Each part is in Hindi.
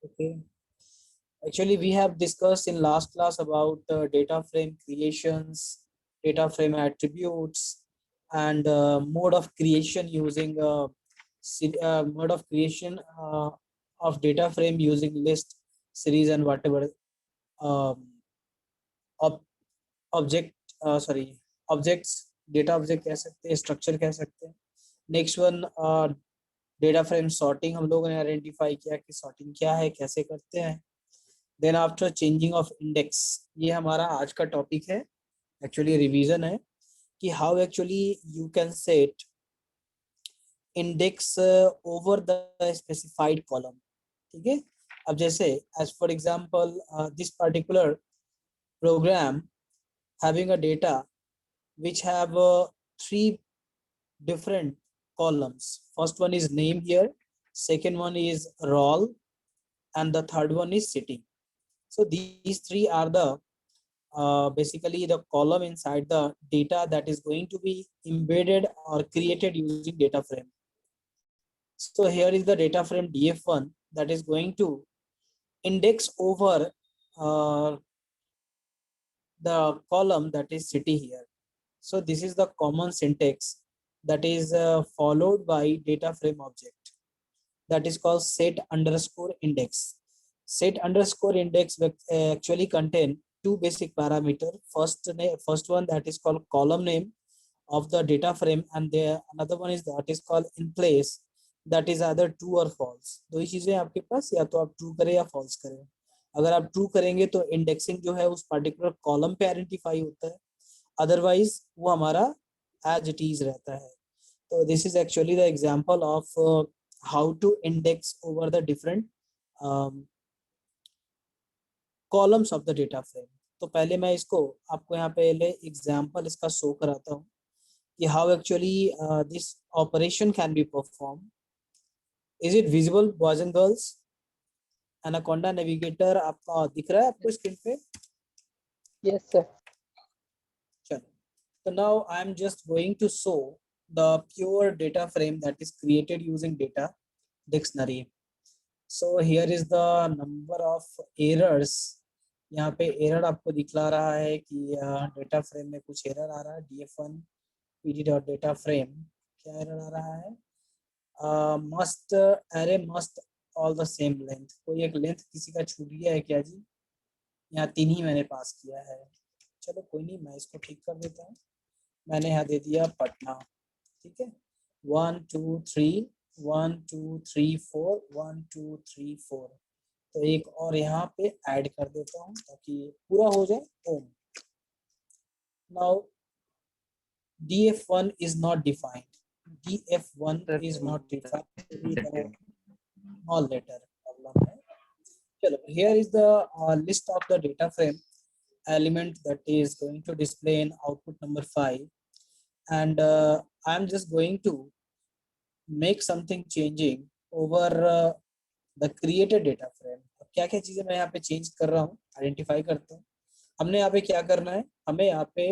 Okay. Actually, we have discussed in last class about data frame creations, data frame attributes, and mode of creation using mode of creation of data frame using list, series, and whatever um, ob object sorry objects, data object कह सकते हैं, structure कह सकते हैं. Next one data frame sorting हम लोगों ने आइडेंटिफाई किया कि सॉर्टिंग क्या है, कैसे करते हैं. Then after changing of index, ये हमारा आज का टॉपिक है. एक्चुअली रिवीजन है कि how actually you can set index over the specified column. ठीक है. अब जैसे as for example this particular program having a data which have three different columns. First one is name here, second one is role, and the third one is city. So these three are the basically the column inside the data that is going to be embedded or created using data frame. So here is the data frame df1 that is going to index over the column that is city here. So this is the common syntax that is followed by data frame object, that is called set underscore index. Set underscore index actually contain two basic parameter. First one that is called column name of the data frame, and another one is that is called in place, that is either true or false. दो ही चीजें आपके पास, या तो आप ट्रू करें या फॉल्स करें. अगर आप ट्रू करेंगे तो इंडेक्सिंग जो है उस पर्टिकुलर कॉलम पे आइडेंटिफाई होता है, अदरवाइज वो हमारा एज इट इज रहता है. तो this is actually the example of how to index over the different columns of the data frame. तो पहले मैं इसको आपको यहाँ पे एग्जांपल इसका शो कराता हूँ कि how actually this operation can be perform. Is it visible boys and girls? Anaconda navigator आपका दिख रहा है आपको स्क्रीन पे? Yes, sir. चलो, so now I am just going to show the pure data frame that is created using data dictionary. So here is the number of errors. यहाँ पे एरर आपको दिखला रहा है कि डेटा फ्रेम में कुछ एरर आ रहा है. df1 pd.data-frame क्या एरर आ रहा है? मस्ट अरे must all the same length. कोई एक लेंथ किसी का छूट गया है क्या जी? यहाँ 3 ही मैंने पास किया है. चलो कोई नहीं, मैं इसको ठीक कर देता हूँ. मैंने यहाँ दे दिया पटना. ठीक है. 1 2 3 1 2 3 4 1 2 3 4. तो एक और यहाँ पे ऐड कर देता हूँ ताकि पूरा हो जाए. ओम. Now df1 is not defined. df1 is not defined. Small letter problem है. चलो, here is the list of the data frame element that is going to display in output number 5, and I am just going to make something changing over the created data frame. अब क्या क्या चीजें मैं यहाँ पे चेंज कर रहा हूँ, आइडेंटिफाई करता हूँ. हमने यहाँ पे क्या करना है, हमें यहाँ पे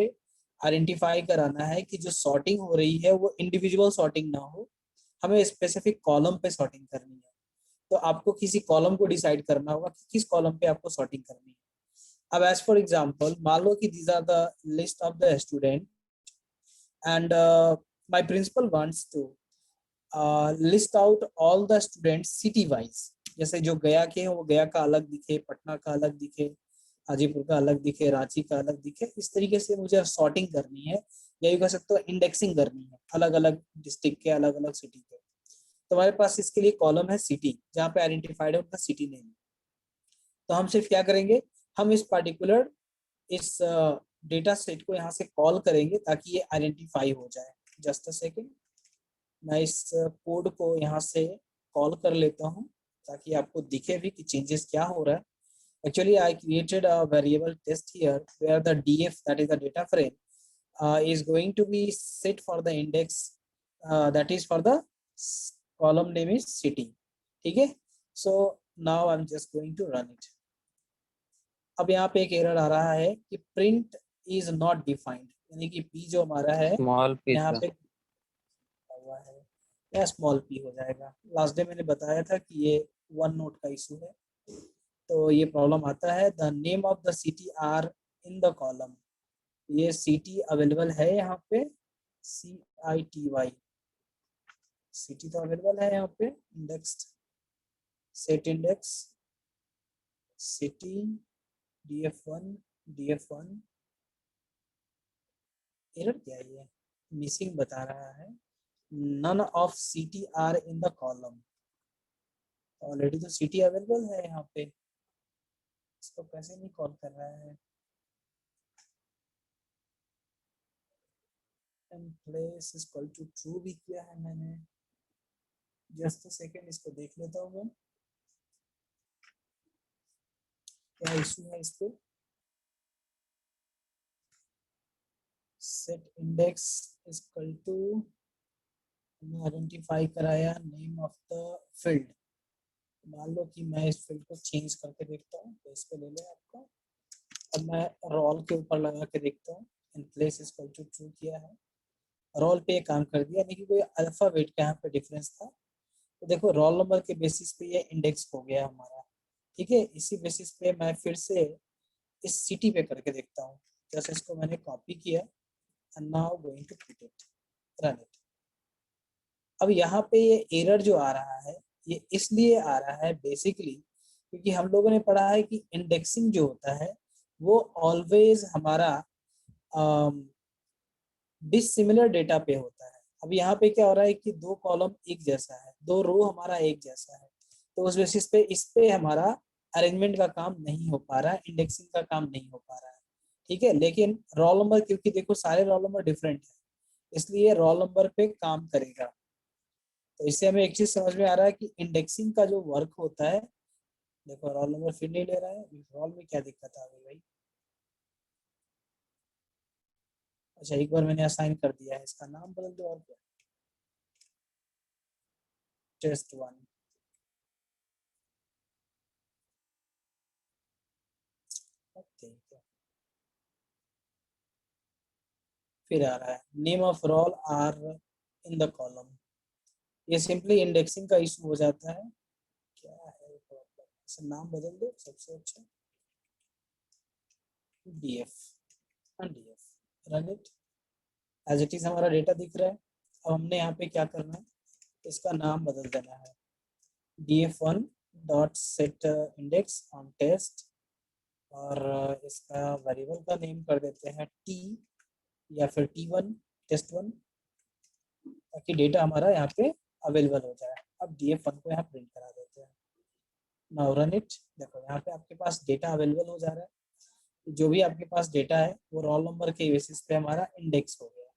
आइडेंटिफाई कराना है कि जो सॉर्टिंग हो रही है वो इंडिविजुअल सॉर्टिंग ना हो, हमें स्पेसिफिक कॉलम पे सॉर्टिंग करनी है. तो आपको किसी कॉलम को डिसाइड करना होगा कि किस कॉलम पे आपको सॉर्टिंग करनी है. अब एज फॉर एग्जांपल मान लो कि these are the list of the student, and my principal wants to list out all the students city wise. जैसे जो गया के हैं वो गया का अलग दिखे, पटना का अलग दिखे, हाजीपुर का अलग दिखे, रांची का अलग दिखे. इस तरीके से मुझे सॉर्टिंग करनी है, या यूँ कह सकते हो इंडेक्सिंग करनी है अलग अलग डिस्ट्रिक्ट के, अलग अलग सिटी के. तो हमारे पास इसके लिए कॉलम है सिटी, जहाँ पे आइडेंटिफाइड है उनका सिटी नेम. तो हम सिर्फ क्या करेंगे, हम इस पर्टिकुलर इस डेटा सेट को यहाँ से कॉल करेंगे ताकि ये आइडेंटिफाई हो जाए. जस्ट अ सेकेंड, मैं इस कोड को यहाँ से कॉल कर लेता हूँ ताकि आपको दिखे भी कि चेंजेस क्या हो रहा है. Actually, I created a variable test here where the df, that is the data frame, is going to be set for the index that is for the column name is city. ठीक है. So now I'm just going to run it. अब यहाँ पे एक एरर आ रहा है कि print is not defined, यानी कि p जो हमारा है Small p यहाँ sir. पे हुआ है, या स्मॉल p हो जाएगा. लास्ट डे मैंने बताया था कि ये वन नोट का इशू है. तो ये प्रॉब्लम आता है, the name of the city are in the column. ये सिटी अवेलेबल है यहाँ पे, CITY, सिटी तो अवेलेबल है यहाँ पे, index, set index, city, DF1, DF1, error क्या है ये, मिसिंग बता रहा है, none of city are in the column. Already तो सिटी अवेलेबल है यहाँ पे, इसको कैसे नहीं कॉल कर रहा है। And place is equal to true भी किया है मैंने, जस्ट अ सेकेंड, इसको देख लेता हूँ मैं क्या इशू है इस पे। Set index is equal to, हमने आइडेंटिफाई कराया नेम ऑफ द फील्ड। मान लो कि मैं इस फील्ड को चेंज करके देखता हूँ, तो इस पे ले लें आपका। अब मैं रोल के ऊपर लगा के देखता हूँ, in place is equal to true किया है, रोल पे काम कर दिया, यानी कि कोई अल्फाबेट का यहाँ पे डिफरेंस था। तो देखो रोल नंबर के बेसिस पे ये इंडेक्स हो गया हमारा, ठीक है। इसी बेसिस पे मैं फिर से इस सिटी पे करके देखता हूँ, जैसे इसको मैंने कॉपी किया, and now going to put it, run it. अब यहाँ पे ये एरर जो आ रहा है, ये इसलिए आ रहा है बेसिकली क्योंकि हम लोगों ने पढ़ा है कि इंडेक्सिंग जो होता है वो ऑलवेज हमारा डिसिमिलर डेटा पे होता है। अब यहाँ पे क्या हो रहा है कि दो कॉलम एक जैसा है, दो रो हमारा एक जैसा है, तो उस बेसिस पे इस पे हमारा अरेंजमेंट का काम नहीं हो पा रहा है, इंडेक्सिंग का काम नहीं हो पा रहा है, ठीक है। लेकिन रोल नंबर, क्योंकि देखो सारे रोल नंबर डिफरेंट है, इसलिए रोल नंबर पे काम करेगा। तो इससे हमें एक चीज समझ में आ रहा है कि इंडेक्सिंग का जो वर्क होता है, देखो रोल नंबर फिर नहीं ले रहा है, रोल में क्या दिक्कत आ गई भाई। अच्छा एक बार मैंने असाइन कर दिया है, इसका नाम बदल दो और क्या, test1। ठीक है, फिर आ रहा है name of roll are in the column. ये सिंपली इंडेक्सिंग का इशू हो जाता है, क्या है प्रॉब्लम, इसे नाम बदल दो सबसे अच्छा, DF, DF, run it, as it is हमारा डेटा दिख रहा है। अब हमने यहाँ पे क्या करना है, इसका नाम बदल देना है, DF1 dot set index on test, और इसका वेरिएबल का नेम कर देते हैं T या फिर T1, test1, ताकि डेटा हमारा यहाँ पे अवेलेबल हो जाए। अब DF1 को यहाँ प्रिंट करा देते हैं, नाउ रन इट। देखो यहाँ पे आपके पास डेटा अवेलेबल हो जा रहा है, जो भी आपके पास डेटा है वो रोल नंबर के बेसिस पे हमारा इंडेक्स हो गया।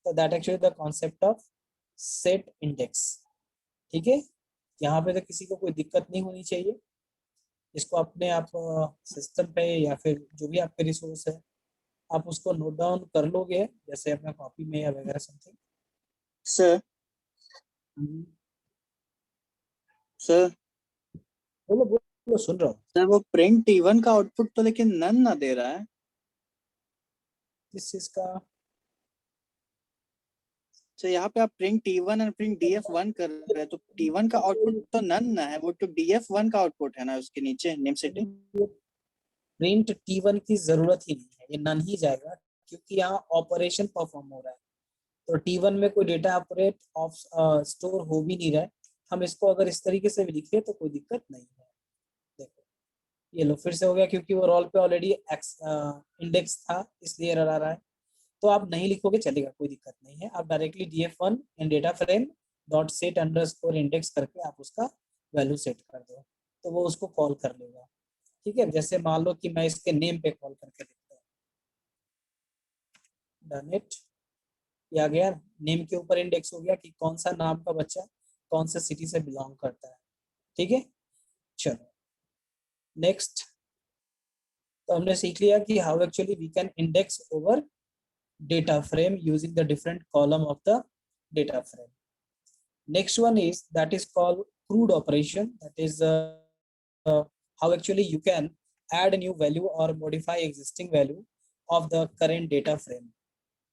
तो that actually the concept of set index, ठीक है। यहाँ पे तो किसी को कोई दिक्कत नहीं होनी चाहिए, इसको अपने आप सिस्टम पे या फिर जो भी आपके रिसोर्स है आप उसको नोट डाउन कर लोगे, जैसे अपना कॉपी में या वगैरह समथिंग। सर सर बोलो बोलो, सुन रहा हूँ। सर वो प्रिंट T1 का आउटपुट तो लेकिन नन ना दे रहा है। किस चीज का? सर यहाँ पे आप प्रिंट T1 और प्रिंट DF1 कर रहे हैं, तो T1 का आउटपुट तो नन ना है, वो तो DF1 का आउटपुट है ना उसके नीचे नेम सेटिंग। प्रिंट T1 की जरूरत ही नहीं है, ये नन ही जाएगा क्योंकि यहाँ ऑपरेशन परफॉर्म हो रहा है। तो T1 में कोई डेटा ऑपरेट ऑफ स्टोर हो भी नहीं रहा है। हम इसको अगर इस तरीके से भी लिखे तो कोई दिक्कत नहीं है। देखो ये लो फिर से हो गया, क्योंकि वो रोल पे ऑलरेडी इंडेक्स था इसलिए एरर आ रहा है। तो आप नहीं लिखोगे चलेगा, कोई दिक्कत नहीं है, आप directly DF1 in data frame dot set underscore index करके आप उसका वैल्यू सेट कर दो, तो वो उसको कॉल कर लेगा, ठीक है। जैसे मान लो कि मैं इसके नेम पे कॉल करके देखता हूँ, डन इट, आ गया, नेम के ऊपर इंडेक्स हो गया कि कौन सा नाम का बच्चा कौन से सिटी से बिलोंग करता है, ठीक है। चलो नेक्स्ट, तो हमने सीख लिया कि how actually we can index over data frame using the different column of the data frame. Next one is that is called CRUD operation. That is how actually you can add a new value or modify existing value of the current data frame.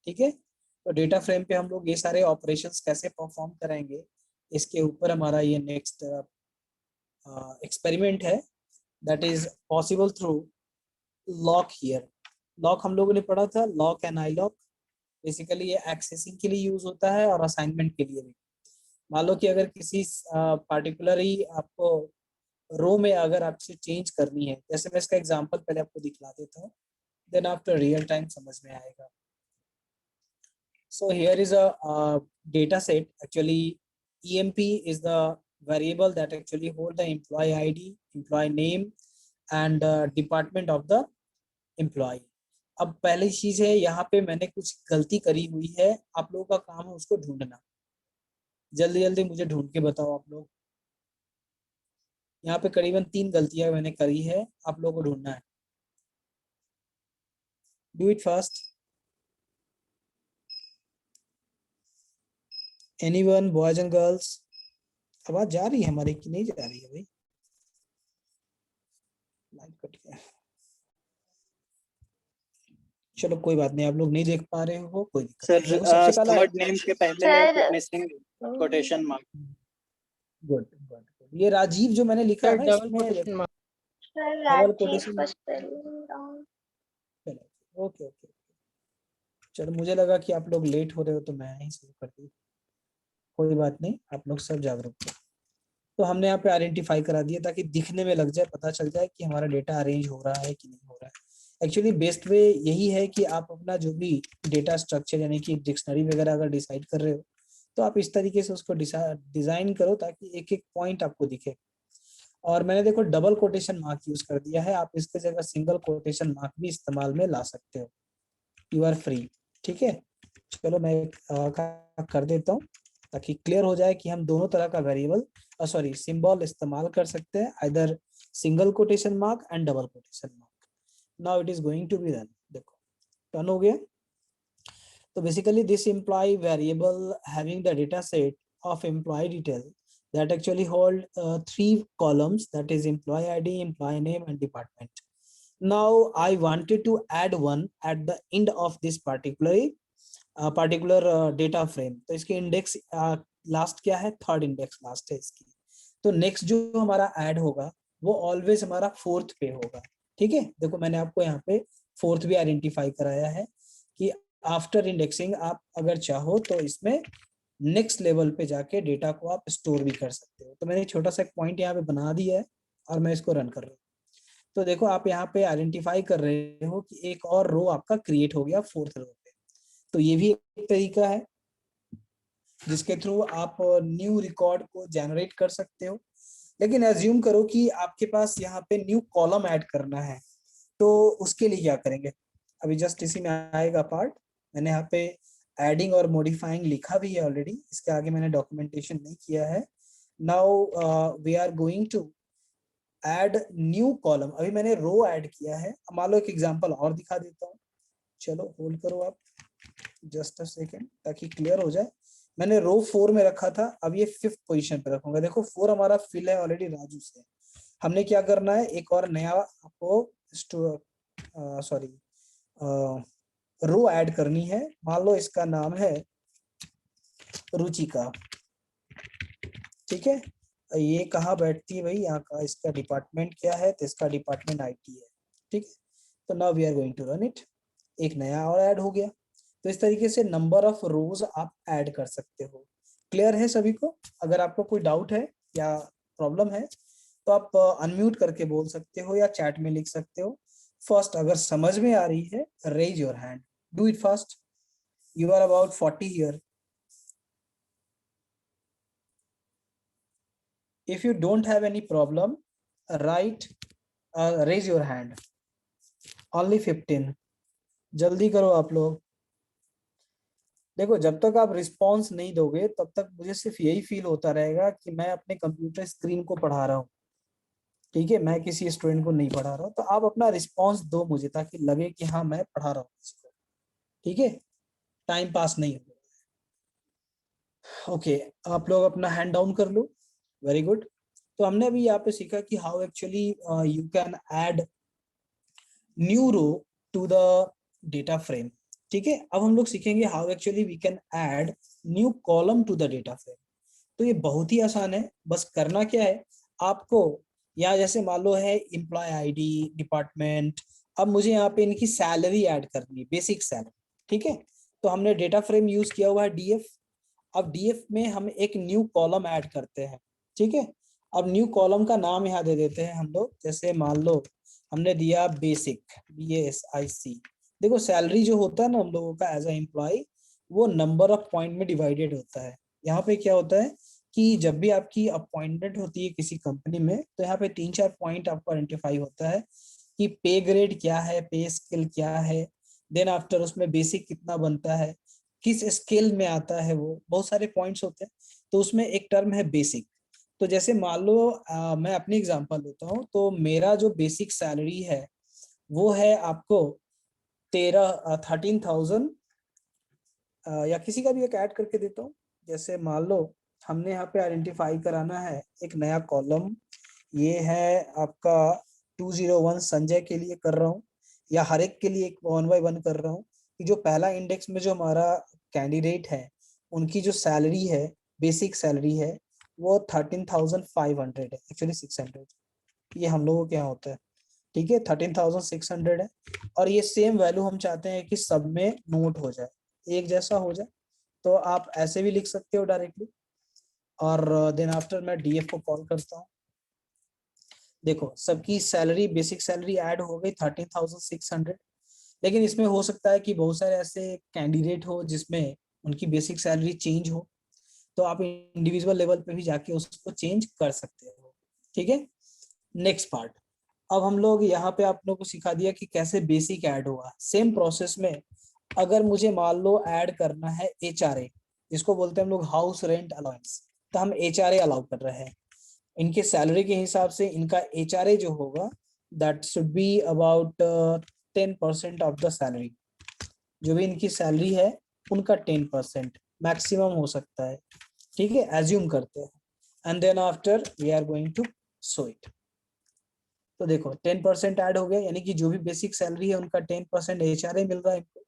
ठीक है, तो डेटा फ्रेम पे हम लोग ये सारे ऑपरेशंस कैसे परफॉर्म करेंगे, इसके ऊपर हमारा ये नेक्स्ट एक्सपेरिमेंट है। that is possible through lock here. Lock हम लोगों ने पढ़ा था, lock and I lock. Basically ये एक्सेसिंग के लिए यूज होता है और असाइनमेंट के लिए भी। मान लो कि अगर किसी पार्टिकुलरली आपको रो में अगर आपसे चेंज करनी है, जैसे मैं इसका एग्जांपल पहले आपको दिखला देता हूँ, देन आफ्टर रियल टाइम समझ में आएगा। So here is a data set. Actually, EMP is the variable that actually hold the employee ID, employee name, and department of the employee. अब पहली चीज है, यहाँ पे मैंने कुछ गलती करी हुई है, आप लोगों का काम है उसको ढूंढना। जल्दी जल्दी मुझे ढूंढ के बताओ आप लोग। यहाँ पे करीबन 3 गलतियां मैंने करी है, आप लोगों को ढूंढना है। Do it fast. Anyone, boys and girls? आवाज जा रही है हमारी कि नहीं जा रही है भाई? लाइट कट गया। चलो कोई बात नहीं, आप लोग नहीं देख पा रहे हो, कोई दिक्कत नहीं। सर देखो सबसे पहला थर्ड नेम के पहले है missing quotation mark. Good good. ये राजीव जो मैंने लिखा है ना, डबल इसमें कोटेशन मार्क। Double quotation. चलो ओके ओके। चलो मुझे लगा कि आप लोग लेट हो रहे हो तो मैं ही शुरू कर दी। कोई बात नहीं, आप लोग सब जागरूक हो। तो हमने यहाँ पे आइडेंटिफाई करा दिया ताकि दिखने में लग जाए, पता चल जाए कि हमारा डेटा अरेंज हो रहा है कि नहीं हो रहा है। एक्चुअली बेस्ट वे यही है कि आप अपना जो भी डेटा स्ट्रक्चर यानी कि डिक्शनरी वगैरह अगर डिसाइड कर रहे हो तो आप इस तरीके से उसको डिजाइन करो ताकि एक एक पॉइंट आपको दिखे। और मैंने देखो डबल कोटेशन मार्क यूज कर दिया है, आप इसके जगह सिंगल कोटेशन मार्क भी इस्तेमाल में ला सकते हो। You are free. ठीक है, चलो मैं कर देता हूँ ताकि क्लियर हो जाए कि हम दोनों तरह का वेरिएबल सॉरी सिंबल इस्तेमाल कर सकते हैं, either single quotation mark and double quotation mark. Now it is going to be run. देखो टर्न हो गया। तो basically this employ variable having the data set of employee detail that actually hold 3 columns, that is employee ID, employee name and department. Now I wanted to add one at the end of this particular data frame. तो इसके इंडेक्स लास्ट क्या है? 3rd इंडेक्स लास्ट है इसकी। तो नेक्स्ट जो हमारा ऐड होगा वो ऑलवेज हमारा 4th पे होगा। ठीक है, देखो मैंने आपको यहाँ पे 4th भी आइडेंटिफाई कराया है कि आफ्टर इंडेक्सिंग आप अगर चाहो तो इसमें नेक्स्ट लेवल पे जाके डेटा को आप स्टोर भी कर सकते हो। तो मैंने छोटा सा एक पॉइंट यहाँ पे बना दिया है और मैं इसको रन कर रहा हूँ। तो देखो आप यहाँ पे आइडेंटिफाई कर रहे हो कि एक और रो आपका क्रिएट हो गया 4th रो पे। तो ये भी एक तरीका है जिसके थ्रू आप न्यू रिकॉर्ड को जनरेट कर सकते हो। लेकिन एज्यूम करो कि आपके पास यहाँ पे न्यू कॉलम ऐड करना है, तो उसके लिए क्या करेंगे? अभी जस्ट इसी में आएगा पार्ट। मैंने यहाँ पे एडिंग और मॉडिफाइंग लिखा भी है ऑलरेडी, इसके आगे मैंने डॉक्यूमेंटेशन नहीं किया है। Now we are going to add new column. अभी मैंने रो ऐड किया है। मान लो एक एग्जांपल और दिखा देता हूँ। चलो होल्ड करो आप जस्ट अ सेकेंड ताकि क्लियर हो जाए। मैंने रो 4 में रखा था, अब ये 5th पोजीशन पे रखूंगा। देखो 4 हमारा फिल है ऑलरेडी राजू से। हमने क्या करना है, एक और नया आपको सॉरी रो ऐड करनी है। मान लो इसका नाम है रुचिका। ठीक है, ये कहाँ बैठती है भाई? यहाँ का इसका डिपार्टमेंट क्या है? तो इसका डिपार्टमेंट IT है। ठीक है, तो now we are going to run it. एक नया और ऐड हो गया। तो इस तरीके से नंबर ऑफ रोज आप ऐड कर सकते हो। क्लियर है सभी को? अगर आपको कोई डाउट है या प्रॉब्लम है तो आप अनम्यूट करके बोल सकते हो या चैट में लिख सकते हो। फर्स्ट अगर समझ में आ रही है raise your hand, do it fast. You are about 40 here. If you don't have any problem, raise your hand. Only 15. जल्दी करो आप लोग। देखो जब तक आप रिस्पॉन्स नहीं दोगे तब तक मुझे सिर्फ यही फील होता रहेगा कि मैं अपने कंप्यूटर स्क्रीन को पढ़ा रहा हूँ। ठीक है, मैं किसी स्टूडेंट को नहीं पढ़ा रहा हूँ। तो आप अपना रिस्पॉन्स दो मुझे ताकि लगे कि हाँ मैं पढ़ा रहा हूँ किसी को। ठीक है, टाइम पास नहीं हो। ओके, आप लोग अपना हैंड डाउन कर लो। Very good. तो हमने अभी यहाँ पे सीखा कि how actually you can add new row to the data frame. ठीक है, अब हम लोग सीखेंगे how actually we can add new column to the data frame. तो ये बहुत ही आसान है। बस करना क्या है, आपको या जैसे मान लो है एम्प्लॉय आईडी, डिपार्टमेंट। अब मुझे यहाँ पे इनकी सैलरी ऐड करनी है, बेसिक सैलरी, ठीक है। तो हमने डेटा फ्रेम यूज किया हुआ है डीएफ। अब डीएफ में हम एक न्यू कॉलम ऐड करते हैं, ठीक है। अब न्यू कॉलम का नाम यहाँ दे देते हैं हम लोग, जैसे मान लो हमने दिया बेसिक, BASIC। देखो सैलरी जो होता है ना हम लोगों का एज अ एम्प्लॉय, वो नंबर ऑफ पॉइंट में डिवाइडेड होता है। यहाँ पे क्या होता है कि जब भी आपकी अपॉइंटमेंट होती है किसी कंपनी में, तो यहाँ पे 3-4 पॉइंट आपको आइडेंटिफाई होता है कि पे ग्रेड क्या है, पे स्केल क्या है, देन आफ्टर उसमें बेसिक कितना बनता है, किस स्केल में आता है, वो बहुत सारे पॉइंट्स होते हैं। तो उसमें एक टर्म है बेसिक। तो जैसे मान लो मैं अपनी एग्जांपल देता हूँ, तो मेरा जो बेसिक सैलरी है वो है आपको 13,000, या किसी का भी एक ऐड करके देता हूँ। जैसे मान लो हमने यहाँ पे आइडेंटिफाई कराना है एक नया कॉलम, ये है आपका 201 संजय के लिए कर रहा हूँ, या हर एक के लिए एक 1 बाय 1 कर रहा हूँ कि जो पहला इंडेक्स में जो हमारा कैंडिडेट है उनकी जो सैलरी है, बेसिक सैलरी है, वो 13,500 है, एक्चुअली 600, ये हम लोगों के यहाँ होता है, ठीक है। 13,600 है। और ये सेम वैल्यू हम चाहते हैं कि सब में नोट हो जाए, एक जैसा हो जाए। तो आप ऐसे भी लिख सकते हो डायरेक्टली। और देन आफ्टर मैं डीएफ को कॉल करता हूँ। देखो सबकी सैलरी, बेसिक सैलरी ऐड हो गई 13,600। लेकिन इसमें हो सकता है कि बहुत सारे ऐसे कैंडिडेट हो जिसमें उनकी बेसिक सैलरी चेंज हो, तो आप इंडिविजुअल लेवल पे भी जाके उसको चेंज कर सकते हो, ठीक है। नेक्स्ट पार्ट, अब हम लोग यहाँ पे आप लोग को सिखा दिया कि कैसे बेसिक ऐड होगा। सेम प्रोसेस में अगर मुझे मान लो ऐड करना है HRA, जिसको बोलते हैं हम लोग हाउस रेंट अलाउंस, तो हम HRA अलाउ कर रहे हैं। इनके सैलरी के हिसाब से इनका HRA जो होगा that should be about 10% of the salary. जो भी इनकी सैलरी है उनका 10% मैक्सिमम हो सकता है, ठीक है, एज्यूम करते हैं। And then after we are going to show it. तो देखो 10% ऐड हो गया, यानी कि जो भी बेसिक सैलरी है उनका 10% HRA मिल रहा है इनको।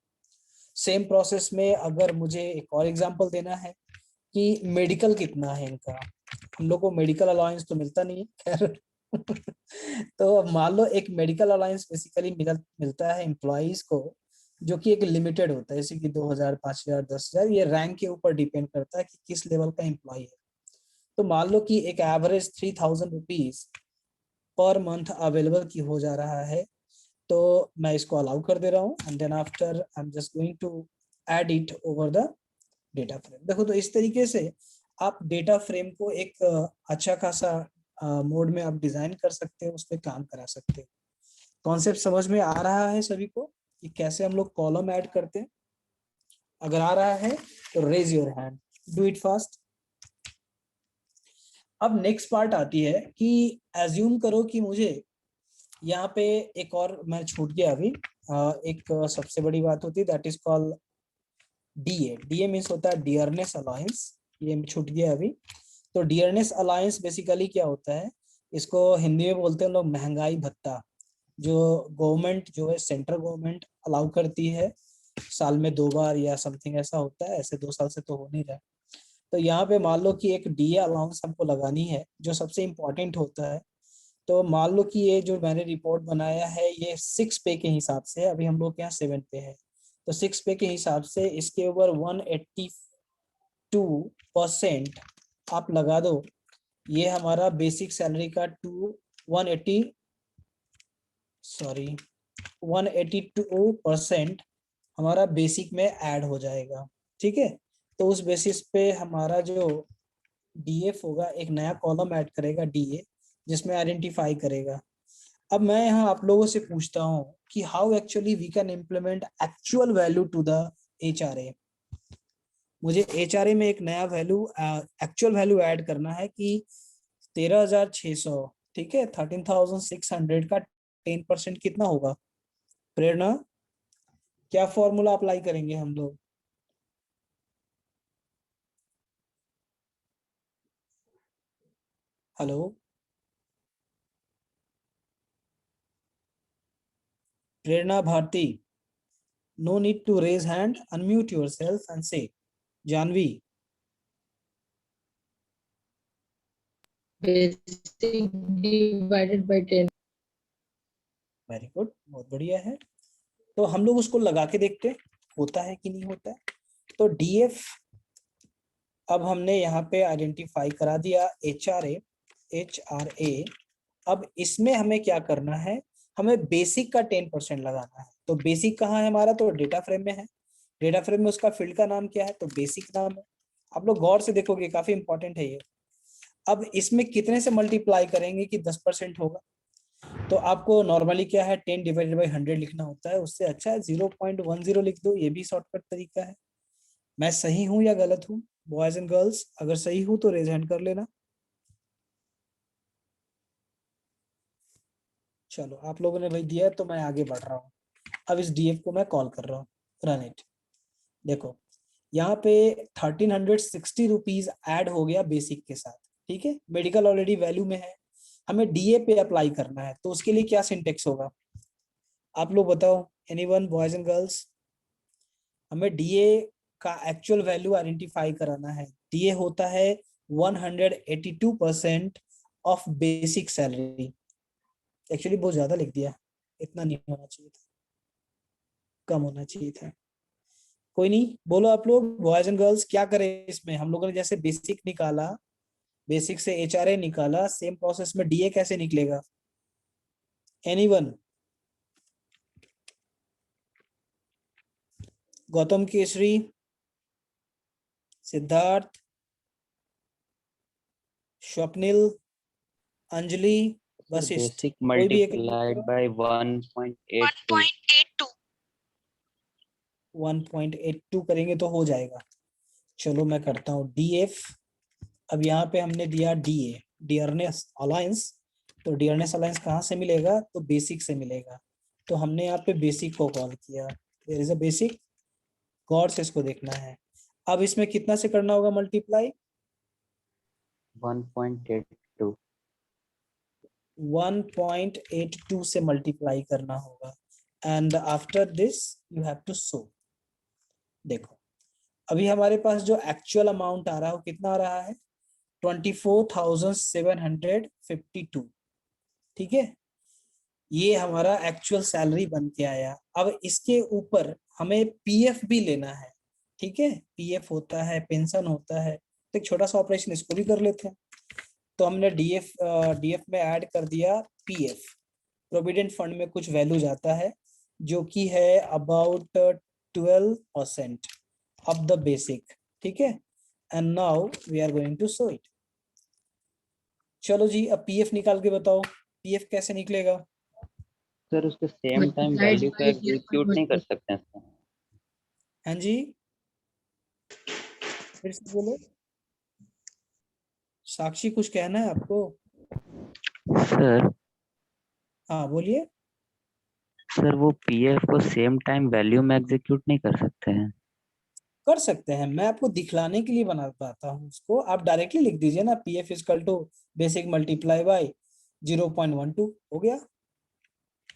सेम प्रोसेस में अगर मुझे एक और एग्जांपल देना है कि मेडिकल कितना है इनका, हम लोग को मेडिकल अलाउंस तो मिलता नहीं है खैर। तो मान लो एक मेडिकल अलाउंस बेसिकली मिलता है एम्प्लॉइज को, जो कि एक लिमिटेड होता है, जैसे कि 2,000, 5,000, 10,000, ये रैंक के ऊपर डिपेंड करता है कि किस लेवल का एम्प्लॉय है। तो मान लो कि एक average 3,000 rupees per month available की हो जा रहा है, तो मैं इसको अलाउ कर दे रहा हूँ। And then after I am just going to add it over the data frame. देखो तो इस तरीके से आप डेटा फ्रेम को एक अच्छा खासा मोड में आप डिजाइन कर सकते हो, उस पर काम करा सकते हो। कॉन्सेप्ट समझ में आ रहा है सभी को कि कैसे हम लोग कॉलम ऐड करते हैं? अगर आ रहा है तो raise your hand, do it fast. अब नेक्स्ट पार्ट आती है कि एज्यूम करो कि मुझे यहाँ पे एक और मैं छूट गया अभी, एक सबसे बड़ी बात होती है that is called DA. DA means होता है डियरनेस अलायंस, ये छूट गया अभी। तो डियरनेस अलायंस बेसिकली क्या होता है, इसको हिंदी में बोलते हैं लोग महंगाई भत्ता, जो गवर्नमेंट जो है सेंट्रल गवर्नमेंट अलाउ करती है साल में 2 बार या समथिंग ऐसा होता है, ऐसे 2 साल से तो हो नहीं रहा है। तो यहाँ पे मान लो कि एक डीए अलाउंस हमको लगानी है जो सबसे इम्पोर्टेंट होता है। तो मान लो कि ये जो मैंने रिपोर्ट बनाया है ये 6 पे के हिसाब से है, अभी हम लोग के यहाँ 7 पे है। तो 6 पे के हिसाब से इसके ऊपर 182% आप लगा दो। ये हमारा बेसिक सैलरी का 182% हमारा बेसिक में ऐड हो जाएगा, ठीक है। तो उस बेसिस पे हमारा जो डीएफ होगा एक नया कॉलम ऐड करेगा डीए, जिसमें आइडेंटिफाई करेगा। अब मैं यहाँ आप लोगों से पूछता हूँ कि how actually we can implement actual value to the HRA। मुझे HRA में एक नया वैल्यू, एक्चुअल वैल्यू ऐड करना है कि 13,600, ठीक है, 13,600 का 10% कितना होगा? प्रेरणा, क्या फॉर्मूला अप्लाई करेंगे हम लोग? Hello Prerna Bharti, no need to raise hand, unmute yourself and से। Janvi, Basic divided by 10. Very good, बहुत बढ़िया है। तो हम लोग उसको लगा के देखते हैं होता है कि नहीं होता है। तो डीएफ अब हमने यहाँ पे आइडेंटिफाई करा दिया HRA। अब इसमें हमें क्या करना है, हमें बेसिक का 10% लगाना है। तो बेसिक कहाँ है हमारा, तो डेटा फ्रेम में है। डेटा फ्रेम में उसका फील्ड का नाम क्या है, तो बेसिक नाम है। आप लोग गौर से देखोगे, काफी इंपॉर्टेंट है ये। अब इसमें कितने से मल्टीप्लाई करेंगे कि 10% होगा, तो आपको नॉर्मली क्या है 10 डिवाइडेड बाई 100 लिखना होता है। उससे अच्छा है 0.10 लिख दो, ये भी शॉर्टकट तरीका है। मैं सही हूं या गलत हूं बॉयज एंड गर्ल्स? अगर सही हूं तो रेज हैंड कर लेना। चलो आप लोगों ने भाई दिया है तो मैं आगे बढ़ रहा हूँ। अब इस डीएफ को मैं कॉल कर रहा हूँ, रन इट। देखो यहाँ पे 1360 रुपीज ऐड हो गया बेसिक के साथ। ठीक है, मेडिकल ऑलरेडी वैल्यू में है, हमें डीए पे अप्लाई करना है। तो उसके लिए क्या सिंटेक्स होगा, आप लोग बताओ, एनीवन बॉयज एंड गर्ल्स? हमें डीए का एक्चुअल वैल्यू आइडेंटिफाई कराना है। डीए होता है 182% ऑफ बेसिक सैलरी। एक्चुअली बहुत ज्यादा लिख दिया, इतना नहीं होना चाहिए था, कम होना चाहिए था। कोई नहीं, बोलो आप लोग बॉयज एंड गर्ल्स क्या करें इसमें। हम लोगों ने जैसे बेसिक निकाला, बेसिक से एचआरए निकाला, सेम प्रोसेस में डीए कैसे निकलेगा? एनीवन? गौतम केसरी, सिद्धार्थ, स्वप्निल, अंजलि, वशिष्ठ, बेसिक कोई भी एक मल्टीप्लाइड बाय 1.82। 1.82 करेंगे तो हो जाएगा। चलो मैं करता हूँ डीएफ। अब यहाँ पे हमने दिया डीए, डियरनेस अलायंस। तो डियरनेस अलायंस कहाँ से मिलेगा, तो बेसिक से मिलेगा। तो हमने यहाँ पे बेसिक को कॉल किया, देयर इज अ बेसिक। गौर से इसको देखना है। अब इसमें कितना से करना होगा मल्टीप्लाई, 1.82। 1.82 से मल्टीप्लाई करना होगा। And after this you have to so. देखो अभी हमारे पास जो एक्चुअल अमाउंट आ रहा है वो कितना आ रहा है, 24,752। ठीक है, ये हमारा एक्चुअल सैलरी बन के आया। अब इसके ऊपर हमें पीएफ भी लेना है। ठीक है, पीएफ होता है, पेंशन होता है। तो एक छोटा सा ऑपरेशन इसको भी कर लेते हैं। तो हमने डीएफ में ऐड कर दिया पीएफ। प्रोविडेंट फंड में कुछ वैल्यू जाता है जो कि है अबाउट 12% ऑफ द बेसिक। ठीक है, and now we are going to show it. चलो जी, अब पीएफ निकाल के बताओ, पीएफ कैसे निकलेगा? सर उसके सेम टाइम Multiplied वैल्यू को by एग्जीक्यूट नहीं कर 0.1. सकते हैं सर? हाँ जी, फिर से बोलो। साक्षी कुछ कहना है आपको? सर हाँ बोलिए। सर वो पीएफ को सेम टाइम वैल्यू में एग्जीक्यूट नहीं कर सकते हैं? कर सकते हैं, मैं आपको दिखलाने के लिए बना पाता हूँ उसको। आप डायरेक्टली लिख दीजिए ना, PF is equal to basic multiply by 0.12 हो गया।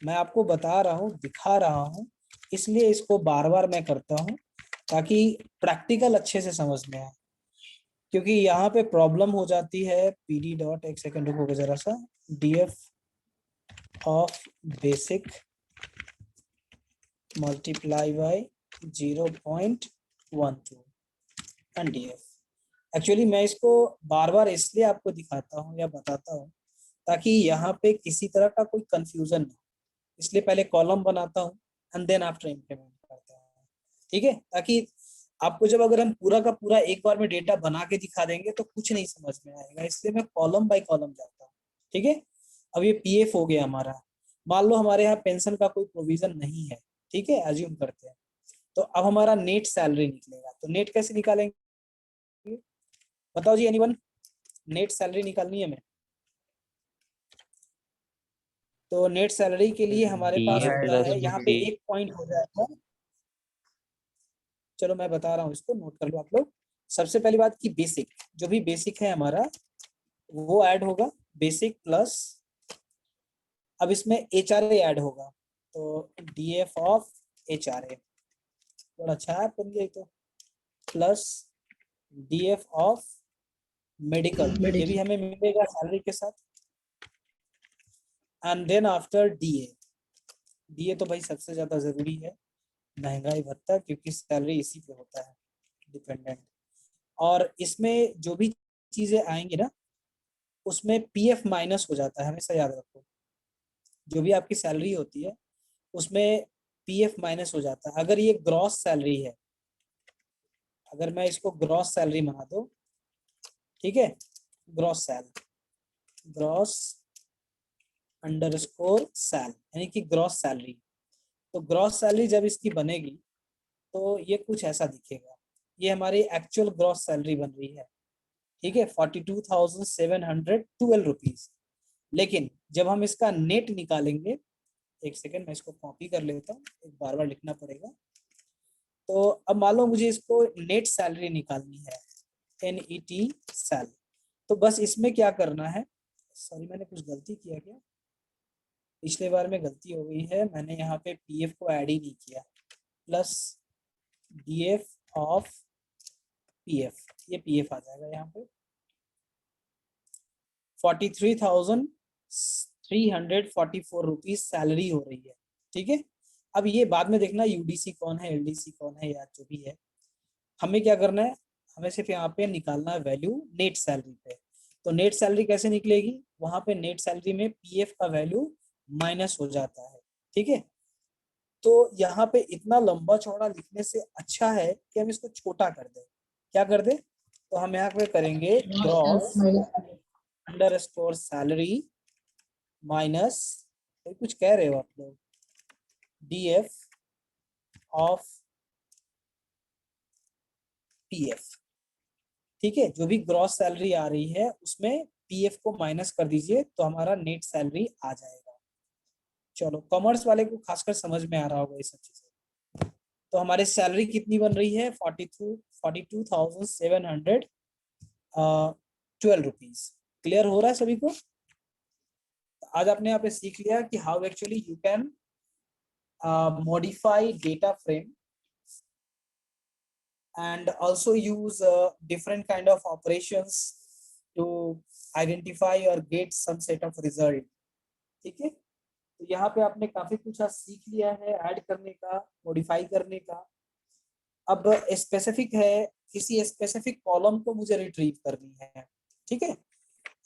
मैं आपको बता रहा हूँ, दिखा रहा हूँ, इसलिए इसको बार बार मैं करता हूँ ताकि प्रैक्टिकल अच्छे से समझ में आए। क्योंकि यहाँ पे प्रॉब्लम हो जाती है। पीडी डॉट, एक सेकंड रुकोगे जरा सा, DF of basic multiply by 0.12 and DF. Actually मैं इसको बार बार इसलिए आपको दिखाता हूँ या बताता हूँ ताकि यहाँ पे किसी तरह का कोई कंफ्यूजन ना हो। इसलिए पहले कॉलम बनाता हूँ एंड देन आफ्टर इम्प्लीमेंट करता हूँ। ठीक है, ताकि आपको जब अगर हम पूरा का पूरा एक बार में डेटा बना के दिखा देंगे तो कुछ नहीं समझ में आएगा, इसलिए मैं कॉलम बाय कॉलम जाता हूँ। ठीक है, अब ये पीएफ हो गया हमारा। मान लो हमारे यहाँ पेंशन का कोई प्रोविजन नहीं है। ठीक है, एज्यूम करते हैं। तो अब हमारा नेट सैलरी निकलेगा। तो नेट कैसे निकालेंगे, बताओ जी एनीवन? नेट सैलरी निकालनी है हमें। तो नेट सैलरी के लिए हमारे पास डीए होता प्लस है, यहाँ पे डी। एक पॉइंट हो जाएगा। चलो मैं बता रहा हूँ, इसको नोट कर लो आप लोग। सबसे पहली बात की बेसिक, जो भी बेसिक है हमारा वो ऐड होगा, बेसिक प्लस, अब इसमें एचआरए ऐड होगा। तो डीएफ ऑफ एचआरए, थोड़ा अच्छा है बन गया तो, प्लस डीएफ ऑफ मेडिकल, ये भी Medical. हमें मिलेगा सैलरी के साथ। And then after DA, DA तो भाई सबसे ज्यादा जरूरी है, महंगाई भत्ता, क्योंकि सैलरी इसी पे होता है डिपेंडेंट। और इसमें जो भी चीजें आएंगी ना, उसमें पीएफ माइनस हो जाता है, हमेशा याद रखो। जो भी आपकी सैलरी होती है उसमें पीएफ माइनस हो जाता है। अगर ये ग्रॉस सैलरी है, अगर मैं इसको ग्रॉस सैलरी बना दूं, ठीक है, ग्रॉस अंडरस्कोर सैल, यानी कि ग्रॉस सैलरी। तो ग्रॉस सैलरी जब इसकी बनेगी तो ये कुछ ऐसा दिखेगा। ये हमारी एक्चुअल ग्रॉस सैलरी बन रही है, ठीक है, 42,712 रुपीज। लेकिन जब हम इसका नेट निकालेंगे, एक सेकेंड मैं इसको कॉपी कर लेता हूँ, एक बार बार लिखना पड़ेगा। तो अब मान लो मुझे इसको नेट सैलरी निकालनी है, NET सैल। तो बस इसमें क्या करना है, सॉरी मैंने कुछ गलती किया क्या, पिछले बार में गलती हो गई है, मैंने यहाँ पे पीएफ को ऐड ही नहीं किया, प्लस डीएफ ऑफ पीएफ, ये पीएफ आ जाएगा यहाँ पे 43,344 रुपीज सैलरी हो रही है, ठीक है। अब ये बाद में देखना यूडीसी कौन है, एलडीसी कौन है, या जो भी है, हमें क्या करना है, हमें सिर्फ यहाँ पे निकालना है वैल्यू नेट सैलरी पे। तो नेट सैलरी कैसे निकलेगी, वहां पे नेट सैलरी में पीएफ का वैल्यू माइनस हो जाता है, ठीक है। तो यहाँ पे इतना लंबा चौड़ा लिखने से अच्छा है कि हम इसको छोटा कर दें। क्या कर दें, तो हम यहाँ पे करेंगे ग्रॉस अंडरस्कोर सैलरी माइनस, तो कुछ कह रहे हो आप लोग, डीएफ ऑफ पीएफ, ठीक है। जो भी ग्रॉस सैलरी आ रही है उसमें पीएफ को माइनस कर दीजिए तो हमारा नेट सैलरी आ जाएगा। चलो, कॉमर्स वाले को खासकर समझ में आ रहा होगा ये सब चीजें। तो हमारी सैलरी कितनी बन रही है, 42,712 रुपीज। क्लियर हो रहा है सभी को। आज आपने यहाँ पे सीख लिया कि how actually you can modify data frame and also use different kind of operations to identify or get some set of result, ठीक है। तो यहाँ पे आपने काफी कुछ आज सीख लिया है, ऐड करने का, मॉडिफाई करने का। अब स्पेसिफिक है, किसी स्पेसिफिक कॉलम को मुझे रिट्रीव करनी है, ठीक है।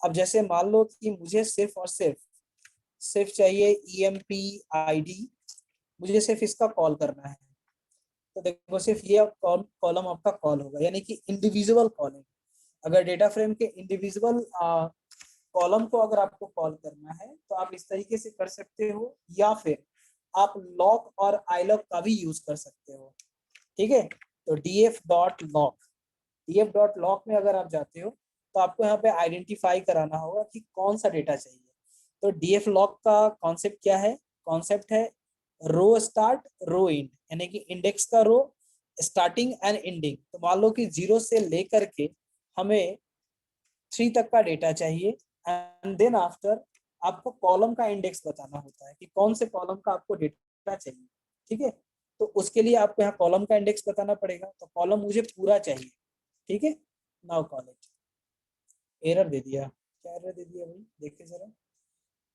अब जैसे मान लो कि मुझे सिर्फ और सिर्फ चाहिए EMP ID, मुझे सिर्फ इसका कॉल करना है। तो देखो सिर्फ ये कॉलम आपका कॉल होगा, यानी कि इंडिविजुअल कॉलम। अगर डेटा फ्रेम के इंडिविजुअल कॉलम को अगर आपको कॉल करना है तो आप इस तरीके से कर सकते हो, या फिर आप लॉक और आईलॉक का भी यूज कर सकते हो, ठीक है। तो df.lock में अगर आप जाते हो तो आपको यहाँ पे आइडेंटिफाई कराना होगा कि कौन सा डेटा चाहिए। तो df लॉक का कॉन्सेप्ट क्या है, कॉन्सेप्ट है रो स्टार्ट रो एंड, यानी कि इंडेक्स का रो स्टार्टिंग एंड एंडिंग। तो मान लो कि 0 से लेकर के हमें 3 तक का डेटा चाहिए, एंड देन आफ्टर आपको कॉलम का इंडेक्स बताना होता है कि कौन से कॉलम का आपको डेटा चाहिए, ठीक है। तो उसके लिए आपको यहाँ कॉलम का इंडेक्स बताना पड़ेगा। तो कॉलम मुझे पूरा चाहिए, ठीक है। नाउ कॉल इट, एरर दे दिया, क्या एरर दे दिया भाई, देखिए जरा,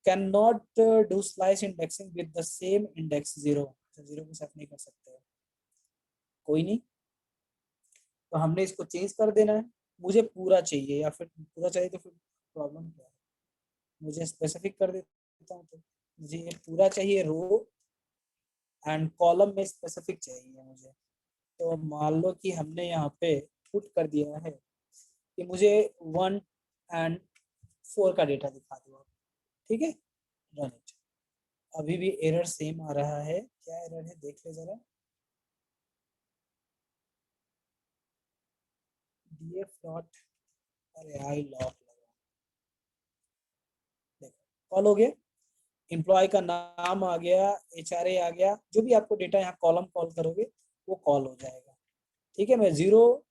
can not do slice indexing with the same index 0, 0 के साथ नहीं कर सकते, कोई नहीं। तो हमने इसको चेंज कर देना है, मुझे पूरा चाहिए, या फिर पूरा चाहिए तो फिर प्रॉब्लम क्या है, मुझे स्पेसिफिक कर देता हूँ। तो मुझे ये पूरा चाहिए रो एंड कॉलम में स्पेसिफिक चाहिए मुझे। तो मान लो कि हमने यहाँ पे पुट कर दिया है कि मुझे 1 और 4 का डेटा दिखा दो, ठीक है, रन इट। अभी भी एरर सेम आ रहा है, क्या एरर है देख ले जरा, df डॉट, अरे आई लॉक लगा, देखो कॉल हो गया, एम्प्लॉय का नाम आ गया, HRA आ गया, जो भी आपको डेटा यहाँ कॉलम कॉल करोगे वो कॉल हो जाएगा, ठीक है। मैं 0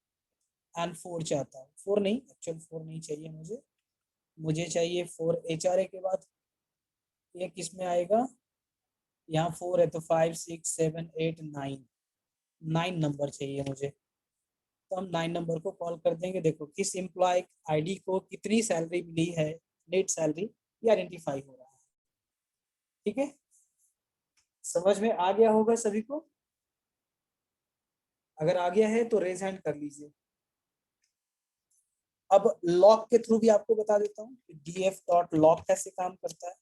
और 4 चाहता हूँ, 4 नहीं, एक्चुअल 4 नहीं चाहिए मुझे चाहिए 4। HRA के बाद ये किस में आएगा, यहाँ 4 है तो 5 6 7 8 9 9 नंबर चाहिए मुझे। तो हम 9 नंबर को कॉल कर देंगे। देखो किस एम्प्लॉय आईडी को कितनी सैलरी मिली है, नेट सैलरी, ये आइडेंटिफाई हो रहा है। ठीक है, समझ में आ गया होगा सभी को? अगर आ गया है तो रेज हैंड कर लीजिए। अब लॉग के थ्रू भी आपको बता देता हूँ कि df.log कैसे काम करता है।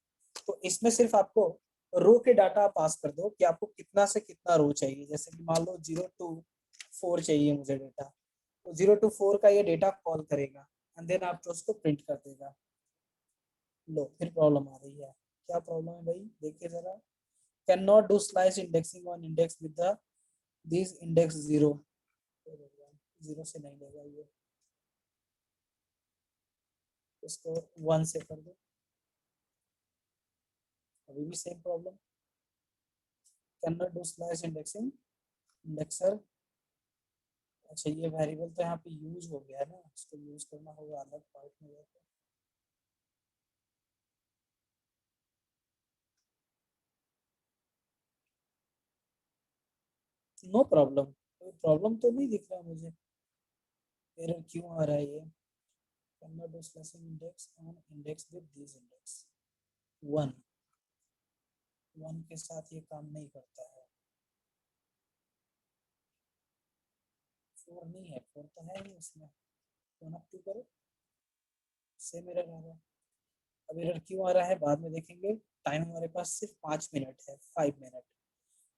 तो इसमें सिर्फ आपको रो के डाटा पास कर दो कि आपको कितना से कितना रो चाहिए। जैसे कि मान लो 0 to 4 चाहिए मुझे डेटा, तो 0 to 4 का ये डेटा कॉल करेगा एंड देन आपको उसको प्रिंट कर देगा। लो फिर प्रॉब्लम आ रही है। क्या प्रॉब्लम है भाई, देखिए जरा। Can not do slice indexing on index with the this index 0। 0 से नहीं लेगा ये, इसको 1 से कर दो। अभी भी same problem. Can not do slice indexing, indexer. अच्छा ये वेरिएबल तो यहाँ पे यूज हो गया है ना, इसको यूज करना होगा अलग पार्ट में जाकर। नो प्रॉब्लम, कोई प्रॉब्लम तो नहीं दिख रहा मुझे। एरर क्यों आ रहा है ये? Can not do slicing index on index with this index 1। 1 के साथ ये काम नहीं करता है। 4 नहीं है, 4 तो है नहीं इसमें। 1 अप 2 करो, सेम एरर आ रहा है। अब एरर क्यों आ रहा है बाद में देखेंगे। टाइम हमारे पास सिर्फ 5 मिनट है, 5 मिनट।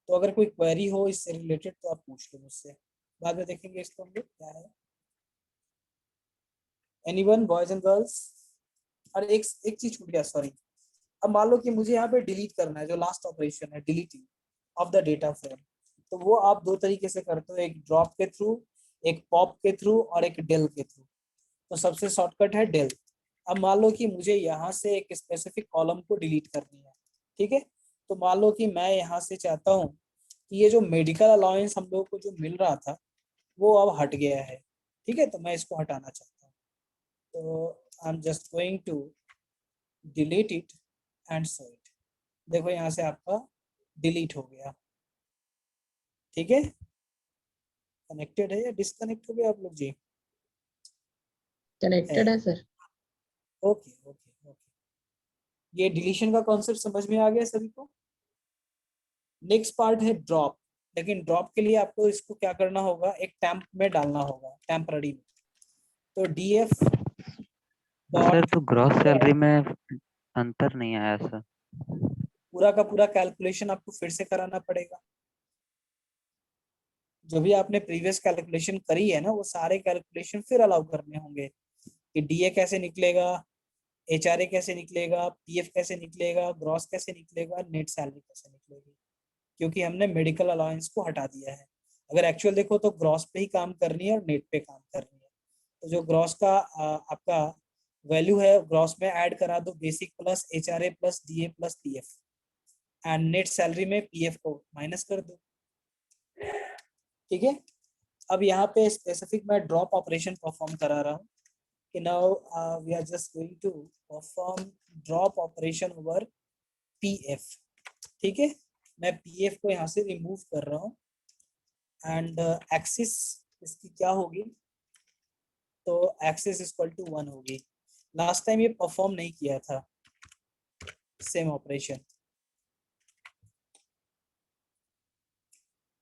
तो अगर कोई क्वेरी हो इससे रिलेटेड तो आप पूछ लो मुझसे, बाद में देखेंगे इसको हम लोग क्या है। Anyone, boys and girls? और एक चीज छूट गया, सॉरी। अब मान लो कि मुझे यहाँ पे डिलीट करना है, जो लास्ट ऑपरेशन है deleting of the data frame, तो वो आप दो तरीके से करते हो, एक ड्रॉप के थ्रू, एक पॉप के थ्रू और एक डेल के थ्रू। तो सबसे शॉर्टकट है डेल। अब मान लो कि मुझे यहाँ से एक स्पेसिफिक कॉलम को डिलीट करनी है, ठीक है। तो मान लो कि मैं यहाँ से चाहता हूँ कि ये जो मेडिकल अलाउंस हम लोग को जो मिल रहा था वो अब हट गया है, ठीक है। तो मैं इसको हटाना चाहता हूँ, तो I am just going to delete it and show it. देखो यहाँ से आपका डिलीट हो गया, ठीक है। कनेक्टेड है या डिस्कनेक्ट हो गया आप लोग जी? कनेक्टेड है सर। ओके ओके ओके, ये डिलीशन का कॉन्सेप्ट समझ में आ गया सभी को। नेक्स्ट पार्ट है ड्रॉप। लेकिन ड्रॉप के लिए आपको इसको क्या करना होगा, एक टेम्प में डालना होगा, टेम्पररी में। तो df सर तो ग्रॉस सैलरी ड्रॉप, में अंतर नहीं आया सर। पूरा का पूरा कैलकुलेशन आपको फिर से कराना पड़ेगा। जो भी आपने प्रीवियस कैलकुलेशन करी है ना, वो सारे कैलकुलेशन फिर अलाउ करने होंगे कि डीए कैसे निकलेगा, एचआरए कैसे निकलेगा, पीएफ कैसे निकलेगा, ग्रॉस कैसे निकलेगा, नेट सैलरी कैसे निकलेगी, क्योंकि हमने मेडिकल अलाउंस को हटा दिया है। अगर एक्चुअल देखो तो ग्रॉस पे ही काम करनी है और नेट पे काम करनी है। तो जो ग्रॉस का आपका वैल्यू है, ग्रॉस में ऐड करा दो basic plus HRA plus DA plus PF, and net salary में पीएफ को माइनस कर दो, ठीक है। अब यहाँ पे स्पेसिफिक मैं ड्रॉप ऑपरेशन परफॉर्म करा रहा हूँ कि now we are just going to perform drop operation over PF, ठीक है। मैं पीएफ को यहाँ से रिमूव कर रहा हूँ एंड एक्सिस इसकी क्या होगी, तो एक्सिस इक्वल टू 1 होगी। लास्ट टाइम ये परफॉर्म नहीं किया था सेम ऑपरेशन।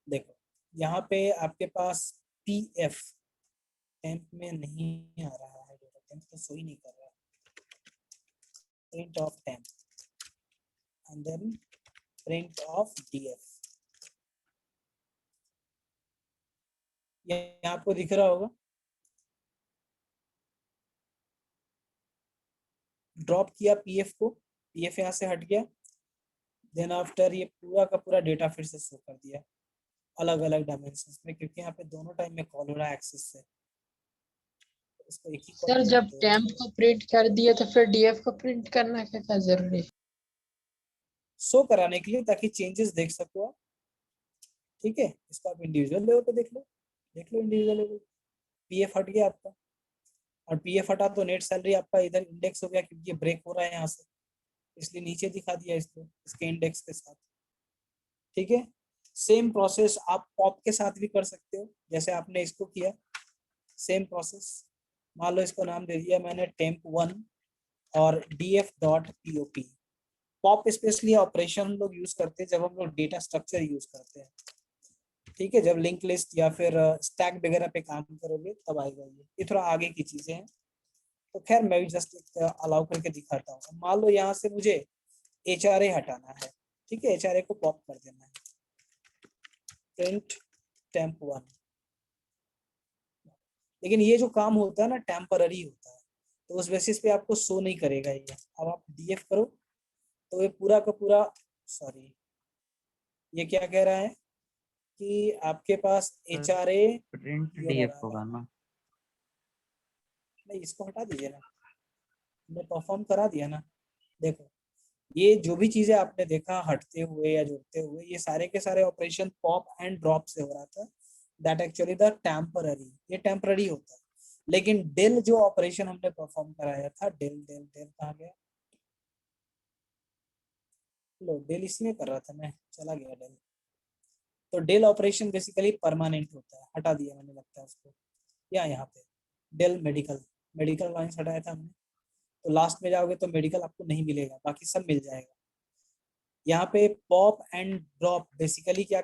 देखो यहाँ पे आपके पास पीएफ टेम्प में नहीं आ रहा है, डेटा टेम्प तो सो ही नहीं कर रहा है। Print of temp and then print of DF, ये आपको दिख रहा होगा। ड्रॉप किया पीएफ को, पीएफ यहाँ से हट गया, देन आफ्टर ये पूरा का पूरा डेटा फिर से शो कर दिया अलग अलग डायमेंशंस में, क्योंकि यहाँ पे दोनों टाइम में कॉल हो रहा है एक्सिस से। तो इसको एक ही कॉल सर में जब रखते हैं। टेम्प को प्रिंट कर दिया तो फिर डीएफ को प्रिंट करना क्या जरूरी है? शो कराने के लिए, ताकि चेंजेस देख सको आप, ठीक है। इसको आप इंडिविजुअल लेवल पे देख लो इंडिविजुअल लेवल। पीएफ हट गया आपका, और पीएफ हटा तो नेट सैलरी आपका इधर इंडेक्स हो गया, क्योंकि ये ब्रेक हो रहा है यहाँ से, इसलिए नीचे दिखा दिया इसको इसके इंडेक्स के साथ, ठीक है। सेम प्रोसेस आप पॉप के साथ भी कर सकते हो, जैसे आपने इसको किया। सेम प्रोसेस, मान लो इसको नाम दे दिया मैंने temp1 और df.pop। पॉप स्पेशली ऑपरेशन हम लोग यूज करते हैं जब हम लोग डेटा स्ट्रक्चर यूज करते हैं, ठीक है, जब लिंक लिस्ट या फिर स्टैक वगैरह पे काम करोगे तब आएगा। ये थोड़ा आगे की चीजें हैं, तो खैर मैं भी जस्ट अलाउ करके दिखाता हूँ। मान लो यहाँ से मुझे HRA हटाना है, ठीक है, HRA को पॉप कर देना है, प्रिंट temp1। लेकिन ये जो काम होता है ना टेम्पररी होता है, तो उस बेसिस पे आपको शो नहीं करेगा ये। अब आप DF करो तो ये पूरा का पूरा, सॉरी ये क्या कह रहा है कि आपके पास HRA प्रिंट ये डीएफ रहा होगा ना? नहीं, इसको हटा दीजिए ना, हमने परफॉर्म करा दिया ना। देखो ये जो भी चीजें आपने देखा हटते हुए या जुड़ते हुए, ये सारे के सारे ऑपरेशन पॉप एंड ड्रॉप से हो रहा था। दैट एक्चुअली द टेम्पररी, ये टेम्पररी होता है। लेकिन डेल जो ऑपरेशन हमने परफॉर्म कराया था, डेल डेल डेल कहाँ गया, लो डेल इसमें कर रहा था मैं, चला गया डेल। तो डेल ऑपरेशन बेसिकली परमानेंट होता है, हटा दिया मैंने लगता है उसको, या यहाँ पे डेल मेडिकल, मेडिकल लाइन्स हटाया था हमने, तो लास्ट में जाओगे तो मेडिकल आपको नहीं मिलेगा, बाकी सब मिल जाएगा। यहाँ पे पॉप एंड ड्रॉप बेसिकली क्या